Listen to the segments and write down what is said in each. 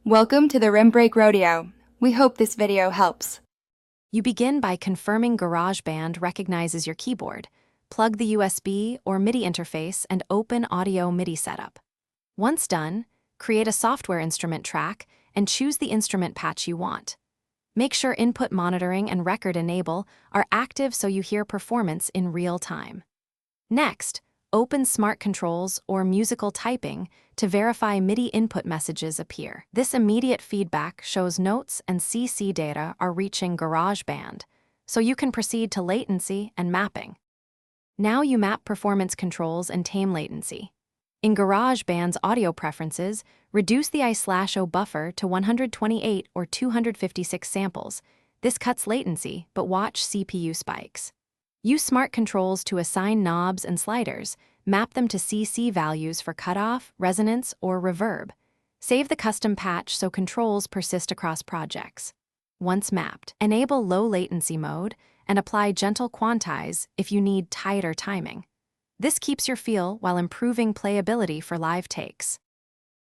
Welcome to the Rim Break Rodeo. We hope this video helps. You begin by confirming Garageband recognizes your keyboard. Plug the USB or Midi interface and open Audio Midi setup. Once done, create a software instrument track and choose the instrument patch you want. Make sure input monitoring and record enable are active so you hear performance in real time. Next, open Smart Controls or Musical Typing to verify Midi input messages appear. This immediate feedback shows notes and CC data are reaching Garageband, so you can proceed to latency and mapping. Now you map performance controls and tame latency. In Garageband's audio preferences, reduce the I/O buffer to 128 or 256 samples. This cuts latency, but watch CPU spikes. Use smart controls to assign knobs and sliders, map them to CC values for cutoff, resonance, or reverb. Save the custom patch so controls persist across projects. Once mapped, enable low latency mode and apply gentle quantize if you need tighter timing. This keeps your feel while improving playability for live takes.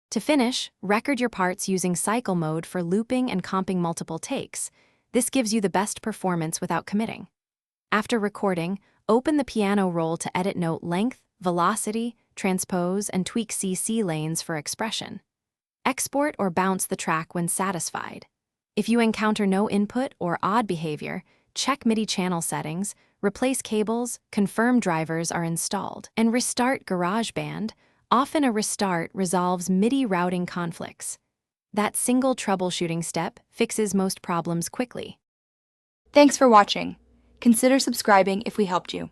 To finish, record your parts using cycle mode for looping and comping multiple takes. This gives you the best performance without committing. After recording, open the piano roll to edit note length, velocity, transpose, and tweak CC lanes for expression. Export or bounce the track when satisfied. If you encounter no input or odd behavior, check Midi channel settings, replace cables, confirm drivers are installed, and restart Garageband. Often a restart resolves Midi routing conflicts. That single troubleshooting step fixes most problems quickly. Thanks for watching. Consider subscribing if we helped you.